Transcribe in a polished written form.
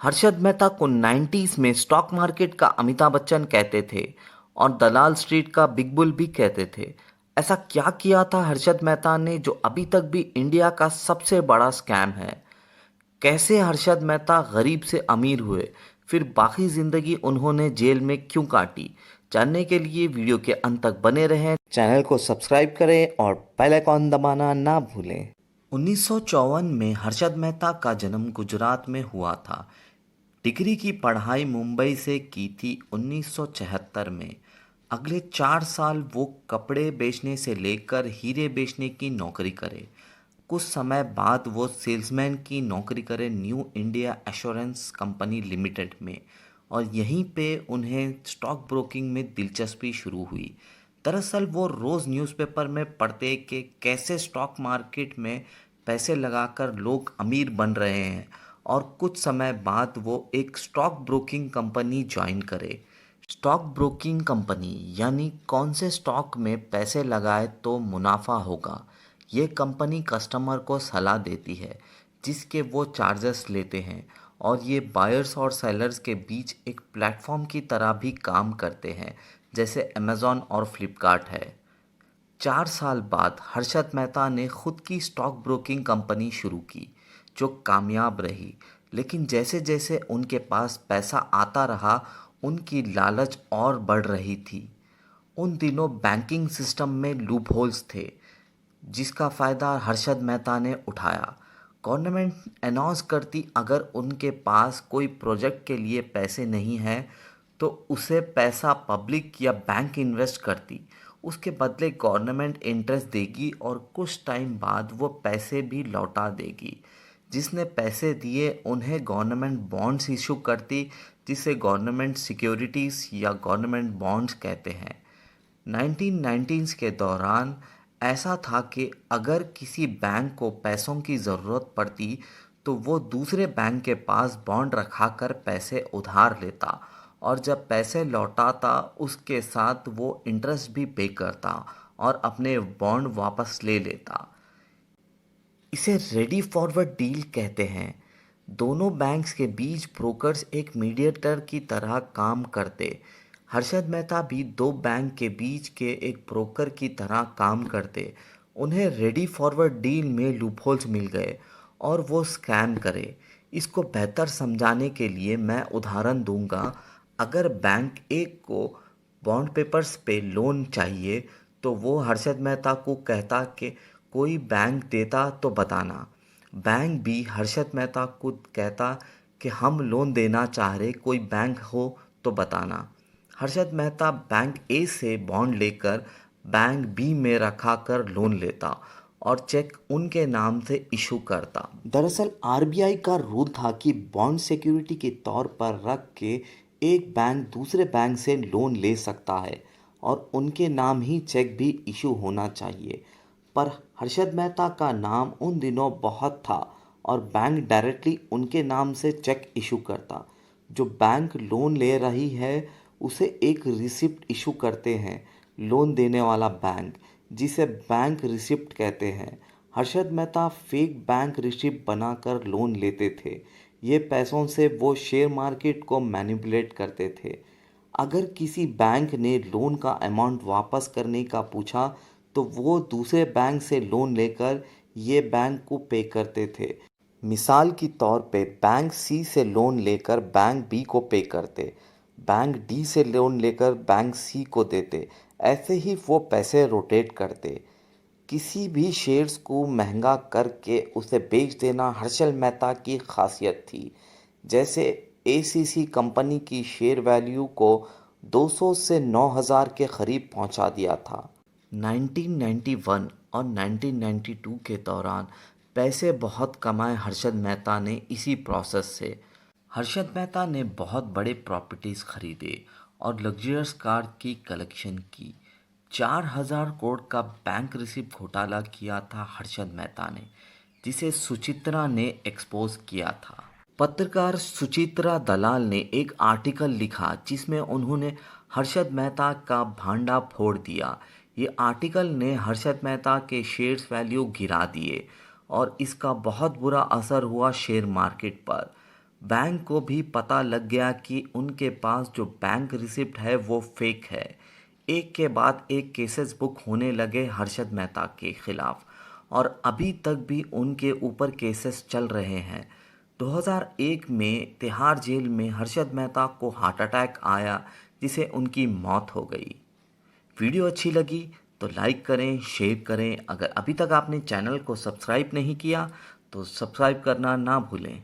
हर्षद मेहता को 90s में stock market का अमिताभ बच्चन कहते थे और दलाल स्ट्रीट का बिग बुल भी कहते थे। ऐसा क्या किया था हर्षद मेहता ने जो अभी तक भी इंडिया का सबसे बड़ा स्कैम है? कैसे हर्षद मेहता गरीब से अमीर हुए, फिर बाकी जिंदगी उन्होंने जेल में क्यों काटी? जानने के लिए वीडियो के अंत तक बने रहें। चैनल को सब्सक्राइब करें और बेल आइकॉन दबाना ना भूलें। 1954 में हर्षद मेहता का जन्म गुजरात में हुआ था। डिग्री की पढ़ाई मुंबई से की थी 1974 में। अगले 4 साल वो कपड़े बेचने से लेकर हीरे बेचने की नौकरी करे। कुछ समय बाद वो सेल्समैन की नौकरी करे new India assurance company limited में, और यहीं पे उन्हें स्टॉक ब्रोकिंग में दिलचस्पी शुरू हुई। दरअसल वो रोज़ न्यूज़पेपर में पढ़ते कि कैसे स्टॉक मार्केट में पैसे लगाकर लोग अमीर बन रहे हैं, और कुछ समय बाद वो एक स्टॉक ब्रोकिंग कंपनी ज्वाइन करे। स्टॉक ब्रोकिंग कंपनी यानी कौन से स्टॉक में पैसे लगाए तो मुनाफा होगा। ये कंपनी कस्टमर को सलाह देती है जिसके वो चार्जेस लेते हैं, और ये बायर्स और सेलर्स के बीच एक प्लेटफॉर्म की तरह भी काम करते हैं, जैसे अमेज़ॉन और फ्लिपकार्ट है। 4 साल बाद हर्षद मेहता ने खुद की स्टॉक ब्रोकिंग कंपनी शुरू की जो कामयाब रही। लेकिन जैसे जैसे उनके पास पैसा आता रहा, उनकी लालच और बढ़ रही थी। उन दिनों बैंकिंग सिस्टम में लूपहोल्स थे जिसका फ़ायदा हर्षद मेहता ने उठाया। गवर्नमेंट अनाउंस करती अगर उनके पास कोई प्रोजेक्ट के लिए पैसे नहीं हैं तो उसे पैसा पब्लिक या बैंक इन्वेस्ट करती। उसके बदले गवर्नमेंट इंटरेस्ट देगी और कुछ टाइम बाद वो पैसे भी लौटा देगी। जिसने पैसे दिए उन्हें गवर्नमेंट बॉन्ड्स इशू करती, जिसे गवर्नमेंट सिक्योरिटीज़ या गवर्नमेंट बॉन्ड्स कहते हैं। 1990s के दौरान ऐसा था कि अगर किसी बैंक को पैसों की ज़रूरत पड़ती तो वो दूसरे बैंक के पास बॉन्ड रखा कर पैसे उधार लेता, और जब पैसे लौटाता उसके साथ वो इंटरेस्ट भी पे करता और अपने बॉन्ड वापस ले लेता। इसे रेडी फॉरवर्ड डील कहते हैं। दोनों बैंक्स के बीच ब्रोकर्स एक मीडिएटर की तरह काम करते। हर्षद मेहता भी दो बैंक के बीच के एक ब्रोकर की तरह काम करते। उन्हें रेडी फॉरवर्ड डील में लूपहोल्स मिल गए और वो स्कैम करे। इसको बेहतर समझाने के लिए मैं उदाहरण दूंगा। अगर बैंक एक को बॉन्ड पेपर्स पे लोन चाहिए तो वो हर्षद मेहता को कहता कि कोई बैंक देता तो बताना। बैंक भी हर्षद मेहता को कहता कि हम लोन देना चाह रहे, कोई बैंक हो तो बताना। हर्षद मेहता बैंक ए से बॉन्ड लेकर बैंक बी में रखा कर लोन लेता और चेक उनके नाम से इशू करता। दरअसल आरबीआई का रूल था कि बॉन्ड सिक्योरिटी के तौर पर रख के एक बैंक दूसरे बैंक से लोन ले सकता है और उनके नाम ही चेक भी इशू होना चाहिए। पर हर्षद मेहता का नाम उन दिनों बहुत था और बैंक डायरेक्टली उनके नाम से चेक इशू करता। जो बैंक लोन ले रही है उसे एक रिसिप्ट इशू करते हैं लोन देने वाला बैंक, जिसे बैंक रिसिप्ट कहते हैं। Harshad Mehta fake bank receipt बनाकर लोन लेते थे। ये पैसों से वो शेयर मार्केट को मैनिपुलेट करते थे। अगर किसी बैंक ने लोन का अमाउंट वापस करने का पूछा तो वो दूसरे बैंक से लोन लेकर ये बैंक को पे करते थे। मिसाल के तौर पे बैंक सी से लोन लेकर बैंक बी को पे करते, बैंक डी से लोन लेकर बैंक सी को देते। ऐसे ही वो पैसे रोटेट करते। किसी भी शेयर्स को महंगा करके उसे बेच देना हर्षद मेहता की खासियत थी। जैसे एसीसी कंपनी की शेयर वैल्यू को 200 से 9000 के करीब पहुंचा दिया था। 1991 और 1992 के दौरान पैसे बहुत कमाए हर्षद मेहता ने इसी प्रोसेस से। हर्षद मेहता ने बहुत बड़े प्रॉपर्टीज़ खरीदे और लग्जरियस कार की कलेक्शन की। 4000 करोड़ का बैंक रिसिप्ट घोटाला किया था हर्षद मेहता ने, जिसे सुचित्रा ने एक्सपोज किया था। पत्रकार सुचित्रा दलाल ने एक आर्टिकल लिखा जिसमें उन्होंने हर्षद मेहता का भांडा फोड़ दिया। ये आर्टिकल ने हर्षद मेहता के शेयर्स वैल्यू गिरा दिए और इसका बहुत बुरा असर हुआ शेयर मार्केट पर। बैंक को भी पता लग गया कि उनके पास जो बैंक रिसिप्ट है वो फेक है। एक के बाद एक केसेस बुक होने लगे हर्षद मेहता के खिलाफ और अभी तक भी उनके ऊपर केसेस चल रहे हैं। 2001 में तिहाड़ जेल में हर्षद मेहता को हार्ट अटैक आया जिसे उनकी मौत हो गई। वीडियो अच्छी लगी तो लाइक करें, शेयर करें। अगर अभी तक आपने चैनल को सब्सक्राइब नहीं किया तो सब्सक्राइब करना ना भूलें।